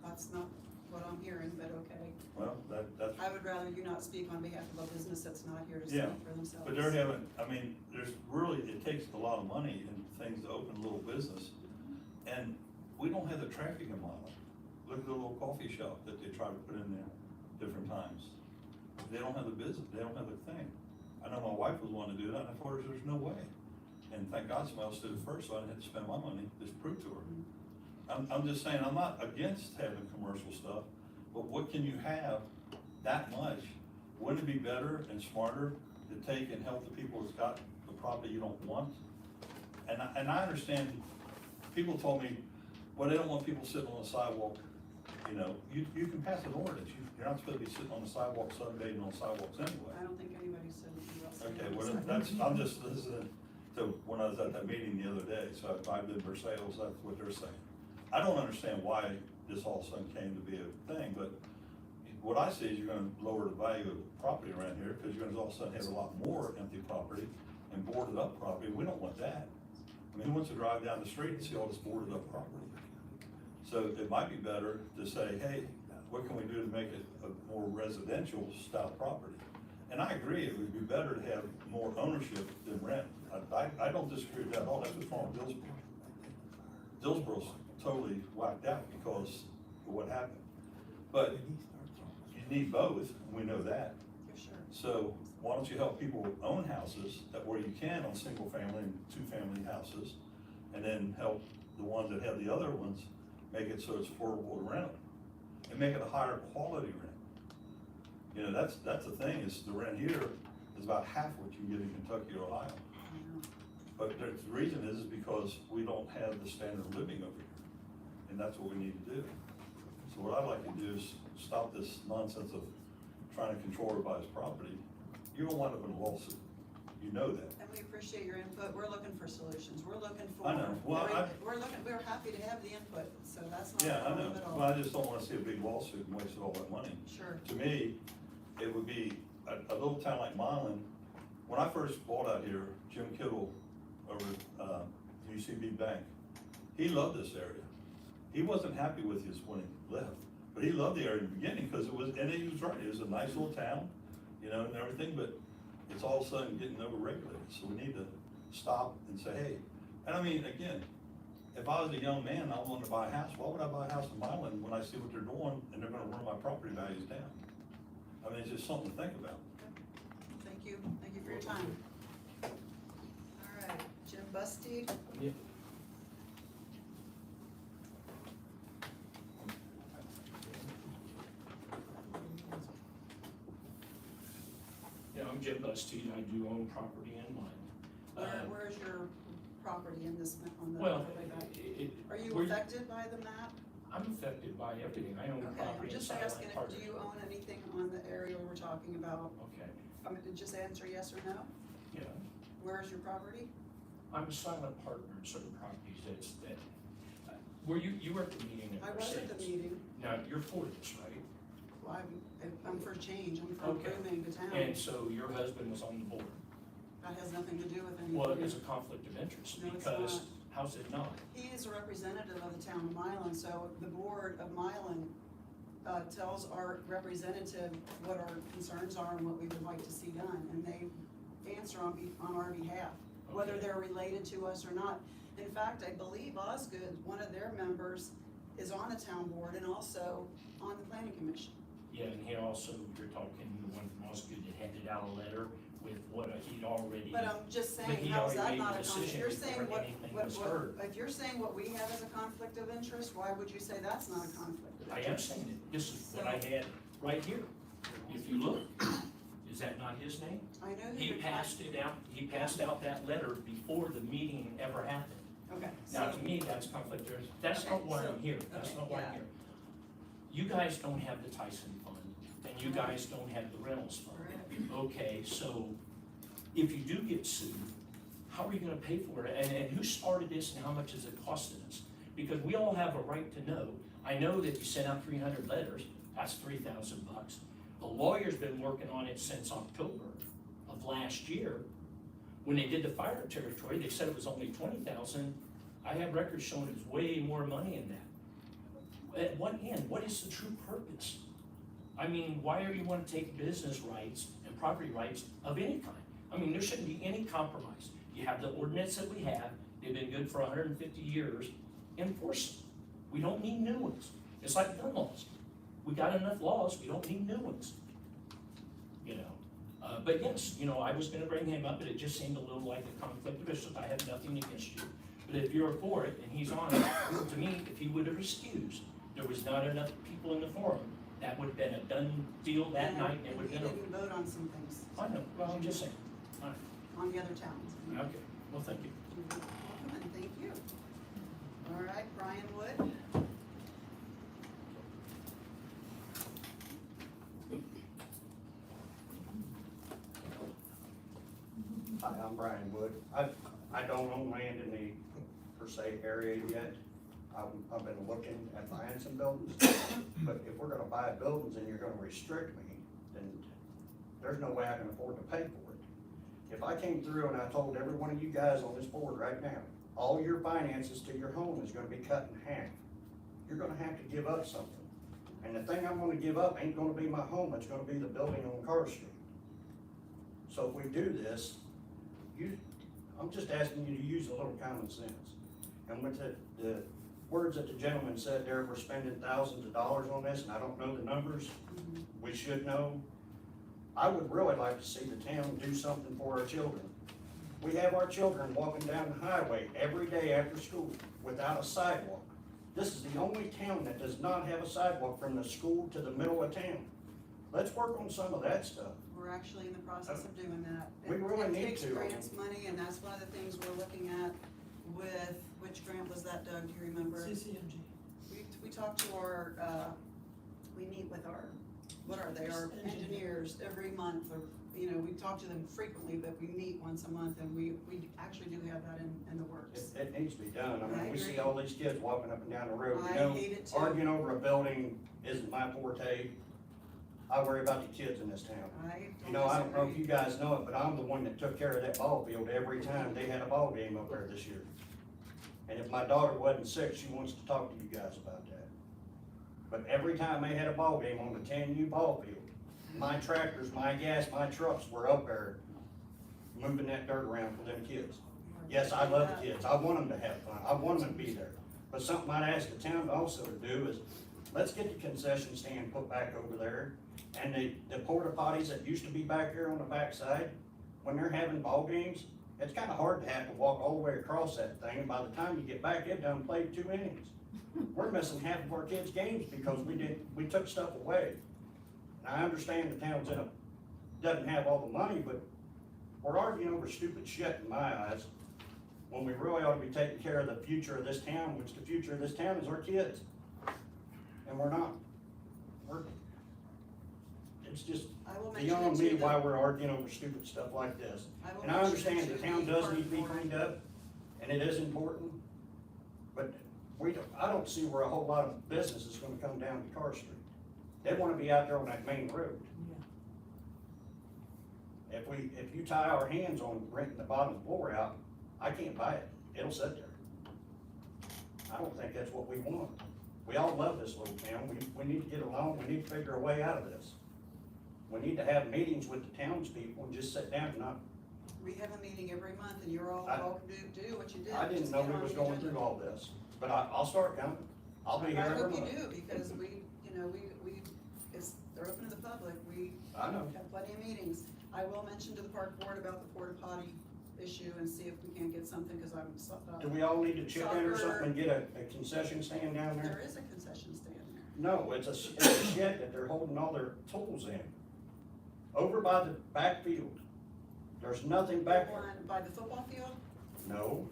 That's not what I'm hearing, but okay. Well, that's. I would rather you not speak on behalf of a business that's not here to Yeah, speak for themselves. But they're having, I mean, there's really, it takes a lot of money and things to open a little business. And we don't have the traffic in Milan. Look at the little coffee shop that they try to put in there different times. They don't have the business, they don't have the thing. I know my wife was wanting to do that, and I told her there's no way. And thank God somebody else did it first, so I didn't have to spend my money, just prove to her. I'm just saying, I'm not against having commercial stuff, but what can you have that much? Wouldn't it be better and smarter to take and help the people that's got the property you don't want? And I understand, people told me, well, they don't want people sitting on the sidewalk. You know, you can pass an ordinance, you're not supposed to be sitting on the sidewalk, sunbathing on sidewalks anyway. I don't think anybody said anything else. Okay, well, that's, I'm just listening to, when I was at that meeting the other day, so I've been Versailles, that's what they're saying. I don't understand why this all of a sudden came to be a thing, but what I see is you're gonna lower the value of the property around here, because you're gonna all of a sudden have a lot more empty property and boarded up property, we don't want that. I mean, who wants to drive down the street and see all this boarded up property? So it might be better to say, hey, what can we do to make it a more residential style property? And I agree, it would be better to have more ownership than rent. I don't disagree with that at all, that's what's wrong with Dillsboro. Dillsboro's totally whacked out because of what happened. But you need both, and we know that. For sure. So why don't you help people own houses that where you can on single family and two family houses, and then help the ones that have the other ones, make it so it's affordable to rent them, and make it a higher quality rent. You know, that's the thing, is the rent here is about half what you get in Kentucky or Ohio. But the reason is because we don't have the standard of living over here, and that's what we need to do. So what I'd like to do is stop this nonsense of trying to control everybody's property. You don't wind up in a lawsuit, you know that. And we appreciate your input, we're looking for solutions, we're looking for. I know. Well, We're happy to have the input, so that's not a Yeah, I problem know, at all. but I just don't wanna see a big lawsuit and waste all that money. Sure. To me, it would be a little town like Milan. When I first bought out here, Jim Kittle over UCB Bank, he loved this area. He wasn't happy with his when he left, but he loved the area in the beginning because it was, and he was right, it was a nice little town, you know, and everything, but it's all of a sudden getting overregulated. So we need to stop and say, hey, and I mean, again, if I was a young man and I wanted to buy a house, why would I buy a house in Milan when I see what they're doing and they're gonna run my property values down? I mean, it's just something to think about. Thank you for your time. All right, Jim Bustede? Yep. Yeah, I'm Jim Bustede, I do own property in mine. Where's your property in this, on the Well, overlay map? Are you we're- affected by the map? I'm affected by everything, I own Okay, I'm property in just Silent asking, Park. do you own anything on the area we're talking about? Okay, I mean, just answer yes or no. yeah, Where's your property? I'm a silent partner in certain properties that Were you were at the meeting I at was at the Mercedes? meeting. Now, you're for this, right? Well, I'm for change, I'm for Okay. improving the town. And so your husband was on the board. That has nothing to do with anything. Well, it is a conflict of interest, No, it's because, not. how's it not? He is a representative of the town of Milan, so the board of Milan tells our representative what our concerns are and what we would like to see done, and they answer on our behalf, whether Okay. they're related to us or not. In fact, I believe Osgood, one of their members, is on the town board and also on the planning commission. Yeah, and he also, you're talking, the one from Osgood that handed out a letter with what he'd already. But I'm just But saying, he how is already that made not the a conflict? decision You're before saying anything was heard. if you're saying what we have as a conflict of interest, why would you say that's not a conflict of I interest? am saying it, this is what I had right here. If you look, is that not his name? I know who He you're passed it out, he passed out that letter before the meeting ever happened. Okay, Now, so, to me, that's conflict of interest. That's not Okay, why so- I'm here, that's okay, not why yeah. I'm here. You guys don't have the Tyson Fund, and you guys don't have the Reynolds Fund. Correct. Okay, so if you do get sued, how are you gonna pay for it? And who started this and how much is it costing us? Because we all have a right to know. I know that you sent out 300 letters, that's $3,000. The lawyer's been working on it since October of last year. When they did the fire territory, they said it was only 20,000. I have records showing it was way more money in that. At what end? What is the true purpose? I mean, why are you want to take business rights and property rights of any kind? I mean, there shouldn't be any compromise. You have the ordinance that we have, they've been good for 150 years, enforce them. We don't need new ones. It's like gun laws. We got enough laws, we don't need new ones. You know, but yes, you know, I was gonna bring him up, but it just seemed a little like a conflict of interest. I have nothing against you. But if you're for it and he's on it, to me, if he would have excused, there was not enough people in the forum, that would have been a done deal that night, and it would And have he been didn't vote on some things. I know, well, I'm just saying. All right, On the other towns. okay, well, thank you. You're welcome, and thank you. All right, Brian Wood. Hi, I'm Brian Wood. I don't own land in the per se area yet. I've been looking at buying some buildings, but if we're gonna buy buildings and you're gonna restrict me, then there's no way I can afford to pay for it. If I came through and I told every one of you guys on this board right now, all your finances to your home is gonna be cut in half, you're gonna have to give up something. And the thing I'm gonna give up ain't gonna be my home, it's gonna be the building on Carter Street. So if we do this, I'm just asking you to use a little common sense. And with the words that the gentleman said there, we're spending thousands of dollars on this, and I don't know the numbers, we should know. I would really like to see the town do something for our children. We have our children walking down the highway every day after school without a sidewalk. This is the only town that does not have a sidewalk from the school to the middle of town. Let's work on some of that stuff. We're actually in the process of doing that. We really need It takes to. grants money, and that's one of the things we're looking at with, which grant was that, Doug, do you remember? CCMG. We talked to our, we meet with our, what are they, our engineers every month, or, you know, we talk to them frequently, but we meet once a month, and we actually do have that in the works. It needs to be done. I I mean, we see agree. all these kids walking up and down the road, I you know, hate it too. arguing over a building isn't my forte. I worry about the kids in this town. You know, I don't know if you guys know it, but I'm the one that took care of that ball field every time they had a ball game up there this year. And if my daughter wasn't sick, she wants to talk to you guys about that. But every time they had a ball game on the 10U ball field, my tractors, my gas, my trucks were up there moving that dirt around for them kids. Yes, I love the kids. I want them to have fun. I want them to be there. But something I'd ask the town also to do is, let's get the concession stand put back over there. And the porta potties that used to be back here on the backside, when they're having ball games, it's kinda hard to have to walk all the way across that thing, and by the time you get back, they've done played 2 innings. We're missing half of our kids' games because we took stuff away. And I understand the town's doesn't have all the money, but we're arguing over stupid shit in my eyes, when we really ought to be taking care of the future of this town, which the future of this town is our kids. And we're not. It's just I will mention beyond it me to why them. we're arguing over stupid stuff like this. will And I mention it understand to the town does need to be park board. cleaned up, and it is important, but I don't see where a whole lot of business is gonna come down to Carr Street. They wanna be out there on that main road. If you tie our hands on renting the bottom floor out, I can't buy it, it'll sit there. I don't think that's what we want. We all love this little town, we need to get along, we need to figure a way out of this. We need to have meetings with the townspeople and just sit down and not, We have a meeting every month and you're all I- welcome to do what you did. I didn't Just know get we on was the going agenda. through all this, but I'll start coming. I'll be here I every hope you month. do, because they're open to the public, we I know. have plenty of meetings. I will mention to the park board about the porta potty issue and see if we can't get something, cause Do we all need to chip in or Soccer. something and get a concession stand down there? there is a concession stand there. No, it's a shed that they're holding all their tools in. Over by the backfield. There's nothing back The there. one by the football field, No,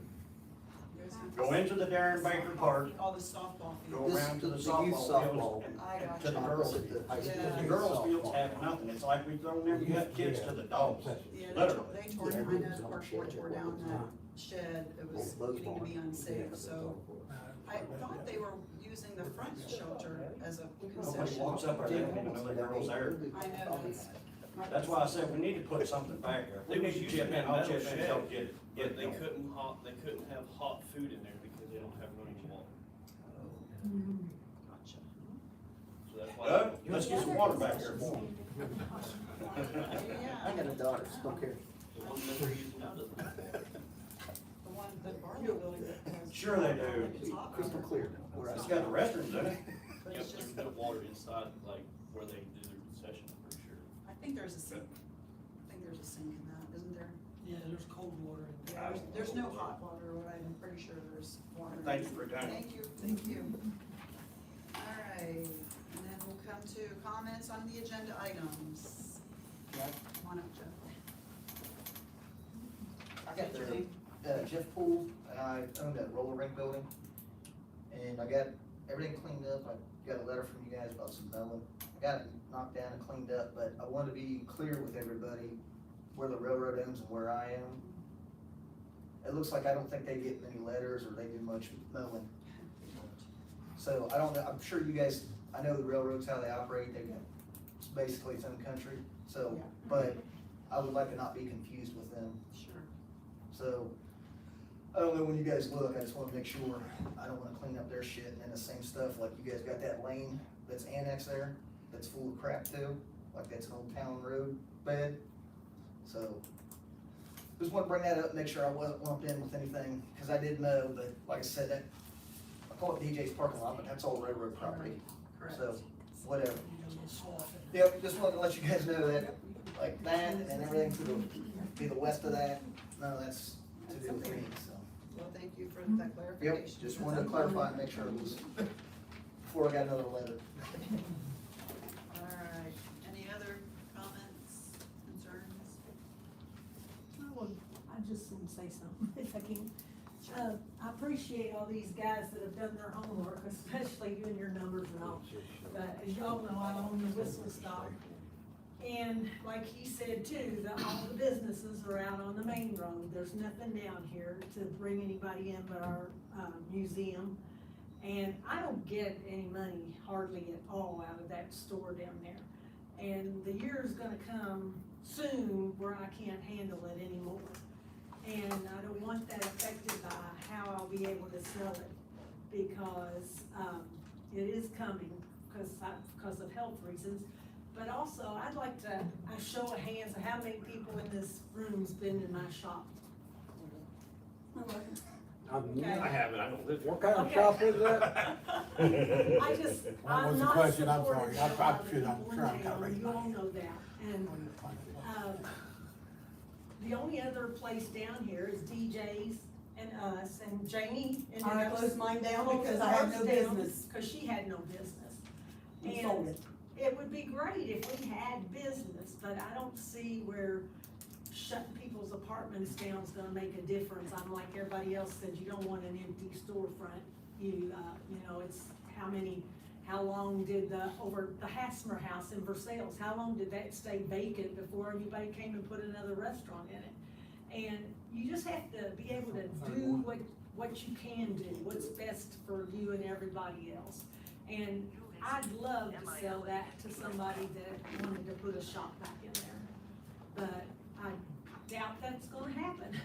there's go into the Darren Baker Park, all the softball go fields. around to the youth softball softball. fields and I got to the you. girls' Opposite field. the high school. Yeah. The girls' fields have nothing. It's like we throw them kids to the dogs. Yeah, Literally. they tore, I know the park board tore down that shed, it was getting to be unsafe, so. I thought they were using the front shelter as a Nobody concession. walks up there, they don't even know the girls there. I know, That's why I said we need to put something back there. If we need to chip in, I'll chip in, and help get But they going. couldn't have hot food in there because they don't have running water. Gotcha. So that's why. Doug, let's get some water back there for them. I got a daughter, so don't care. The one never used none of them. The one, the Barlow building that has. Sure they do. It's hot Crystal water, clear. Where I- It's got the restrooms in it. but Yep, it's there's just, no water inside, like, where they do their concession, I'm pretty sure. I think there's a sink, in that, isn't there? Yeah, there's cold water in there. Yeah, there's no hot water, but I'm pretty sure there's water. in Thank you there. for your time. Thank you. All right, and then we'll come to comments on the agenda items. Come on up, Jeff. I got State your the, name. Jeff Poole, and I own that roller rink building. And I got everything cleaned up, I got a letter from you guys about some mowing. I got it knocked down and cleaned up, but I want to be clear with everybody where the railroad ends and where I am. It looks like I don't think they get many letters or they do much mowing. So I don't know, I'm sure you guys, I know the railroads, how they operate, they got, it's basically its own country. So, Yeah. but I would like to not be confused with them. Sure. So, I don't know, when you guys look, I just wanna make sure, I don't wanna clean up their shit and the same stuff, like you guys got that lane that's annexed there, that's full of crap too, like that's an old town road bed. So, just wanna bring that up, make sure I wasn't lumped in with anything, cause I did know, but like I said, that, I call it DJ's parking lot, but that's all railroad property, Correct. so, whatever. You know, it's soft. Yep, just wanted to let you guys know that, like that, and everything to be the west of that, none of that's to do with me, so. Well, thank you for that clarification. Yep, just wanted to clarify and make sure it was, before I got another letter. All right, any other comments, concerns? I just want to say something, if I can. I appreciate all these guys that have done their homework, especially you and your numbers and all. But as y'all know, I own the whistle stop. And like he said too, that all the businesses are out on the main road. There's nothing down here to bring anybody in but our, museum. And I don't get any money hardly at all out of that store down there. And the year's gonna come soon where I can't handle it anymore. And I don't want that affected by how I'll be able to sell it, because, it is coming, because of health reasons. But also, I'd like to, a show of hands of how many people in this room's been in my shop. Okay. I haven't, I don't live here. What kind of Okay. shop is that? I just, What I'm was the not question? I'm supportive sorry. of I'm sure I'm one sure I'm day, covering you all mine. know that, and, the only other place down here is DJ's and us, and Jamie ended I up. closed mine down because I had no business. Cause she had no business. You sold it. It would be great if we had business, but I don't see where shutting people's apartments down is gonna make a difference. I'm like everybody else said, you don't want an empty storefront. You know, it's how long did over the Hasmer House in Versailles, how long did that stay vacant before anybody came and put another restaurant in it? And you just have to be able to do what you can do, what's best for you and everybody else. And I'd love to sell that to somebody that wanted to put a shop back in there, but I doubt that's gonna happen.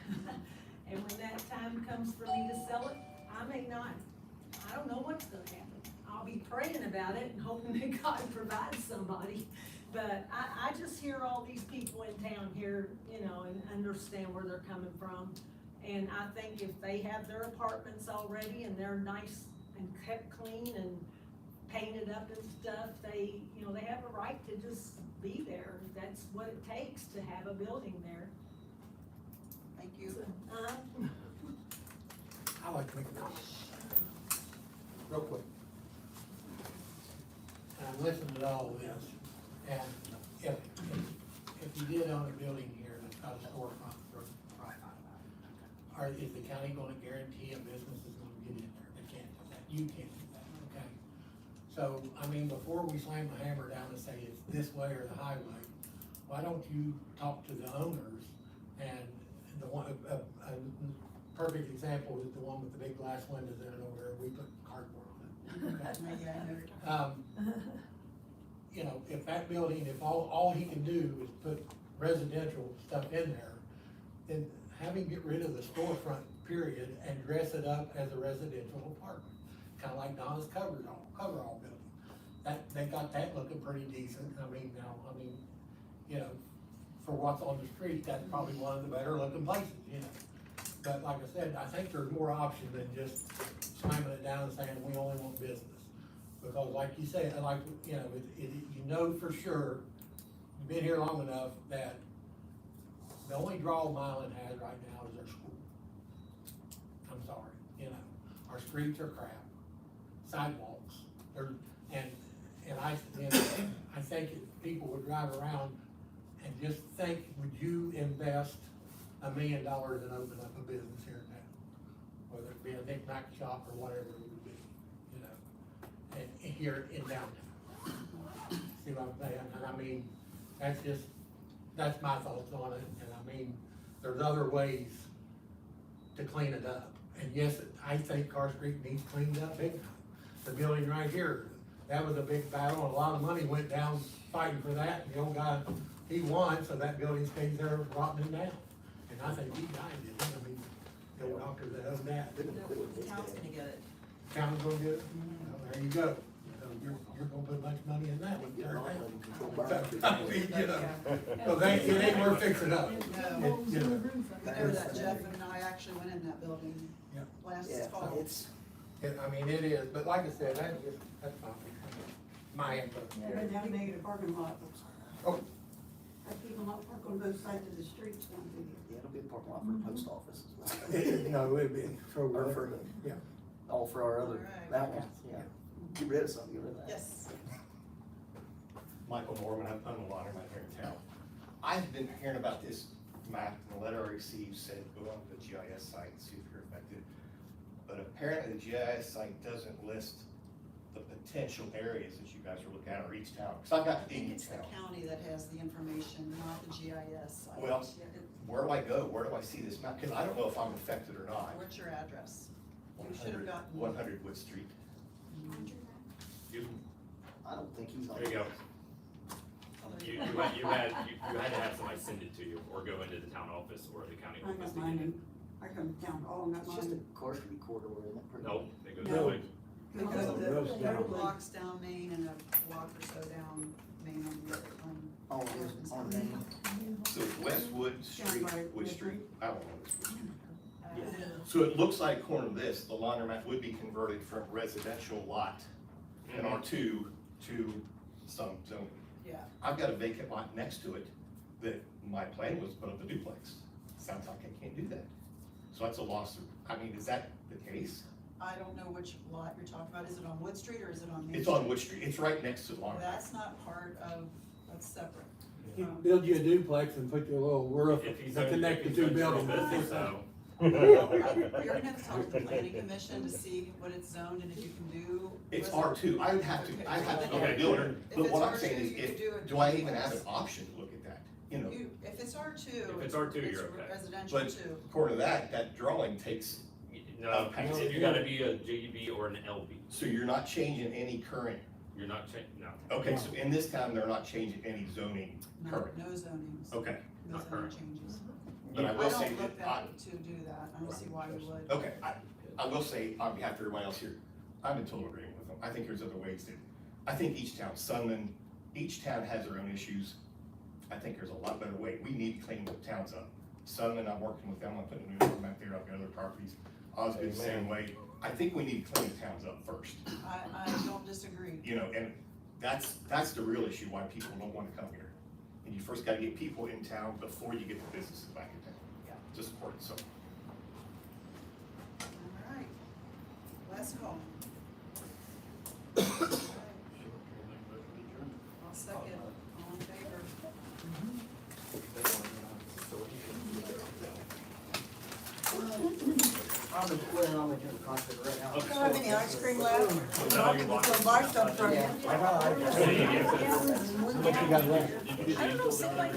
And when that time comes for me to sell it, I may not, I don't know what's gonna happen. I'll be praying about it and hoping that God provides somebody. But I just hear all these people in town here, you know, and understand where they're coming from. And I think if they have their apartments already and they're nice and kept clean and painted up and stuff, they, you know, they have a right to just be there. That's what it takes to have a building there. Thank you. I like to make a comment. Real quick. And I'm listening to all of this, and if you did own a building here that's got a storefront, is the county gonna guarantee a business is gonna get in there? They can't do that, you can't do that, okay? So, I mean, before we slam the hammer down and say it's this way or the highway, why don't you talk to the owners? And the one, a perfect example is the one with the big glass windows in it over there, we put cardboard on it. Okay? You know, if that building, if all he can do is put residential stuff in there, then have him get rid of the storefront period and dress it up as a residential apartment. Kinda like Donna's coverall building. They got that looking pretty decent. I mean, you know, for what's on the street, that's probably one of the better looking places, you know. But like I said, I think there's more option than just slamming it down and saying, we only want business. Because like you said, like, you know, you know for sure, you've been here long enough that the only draw Milan has right now is our school. I'm sorry, you know, our streets are crap, sidewalks, and I think if people would drive around and just think, would you invest $1 million and open up a business here in town? Whether it be a knick-knack shop or whatever it would be, you know, and here in downtown. See what I'm saying? And I mean, that's my thoughts on it, and I mean, there's other ways to clean it up. And yes, I think Carr Street needs cleaned up big time. The building right here, that was a big battle, and a lot of money went down fighting for that, and the old guy, he won, so that building stays there rotting down. And I think he died, didn't he? I mean, the old doctor that owned that. The town's gonna get it. Town's gonna get it? Well, there you go. So you're gonna put much money in that one, tear it down. I mean, you know, so it ain't worth fixing up. No. You know. Remember that Jeff and I actually went in that building last fall. I mean, it is, but like I said, that's my input. Yeah, but now we make it a parking lot. Oh. I keep them up, park on both sides of the streets down through here. Yeah, it'll be a parking lot for the post office as well. No, it'd be Or yeah. all for our other, Alright. that one, yeah. Get rid of something, get rid of that. Yes. Michael Norman, I'm a laundromat here in town. I've been hearing about this map, and the letter I received said go on the GIS site and see if you're affected. But apparently the GIS site doesn't list the potential areas that you guys are looking at or each town. Cause I've got I think it's the town. county that has the information, not the GIS site. Well, Yeah, where do I go? Where do I see this map? Cause I don't know if I'm affected or not. What's your address? You should have gotten. 100 Wood Street. I don't think he's on. There you go. You had to have somebody send it to you, or go into the town office or the county I office got to mine get it. in, I come down, all got It's just mine. a Carr Street corridor, isn't it? Pretty Nope, it goes No. that way. Because Goes the down. blocks down Main and a block or so down Main on the other, Oh, it is on Main. So Westwood Street, by Wood Street, I don't know Westwood Street. on. So it looks like corner of this, the laundromat would be converted from residential lot in R2 to some zoning. Yeah. I've got a vacant lot next to it that my plan was to put up a duplex. Sounds like I can't do that. So that's a lawsuit. I mean, is that the case? I don't know which lot you're talking about. Is it on Wood Street or is it on Main Street? It's on Wood Street. It's right next to the laundromat. That's not part of, that's separate. Build you a duplex and put your little roof If he's to connect the two buildings. so. You're gonna have to talk to the planning commission to see what it's zoned and if you can do. It's R2. I would have to go to Okay. the builder, If but it's what I'm R2, saying is, you could do it do I even duplex. have an option to look at that? You know, If it's R2. If it's R2, you're okay. Residential but too. according to that drawing takes No, you gotta be a JUB or an LB. So you're not changing any current, You're not changing, no. okay, so in this town, they're not changing any zoning No, current, no zonings, okay. no not zoning current. changes. But I I will say don't look that, I, that to do that, I don't see why we would. okay, I will say on behalf of everybody else here, I'm in total agreement with them. I think there's other ways that, I think each town, Sunman, each town has their own issues. I think there's a lot better way. We need to clean the towns up. Sunman, I'm working with them, I'm putting a new one back there, I've got other properties. Osgood's the same way. I think we need to clean the towns up first, I don't disagree. you know, and that's the real issue, why people don't wanna come here. And you first gotta get people in town before you get the businesses back in town. Yeah. To support it, so. All right, last call. I'll second, all in favor? I'm gonna quit and I'm gonna turn the concert right now. Don't have any ice cream left? I can go buy stuff from you. Yeah. I don't sit like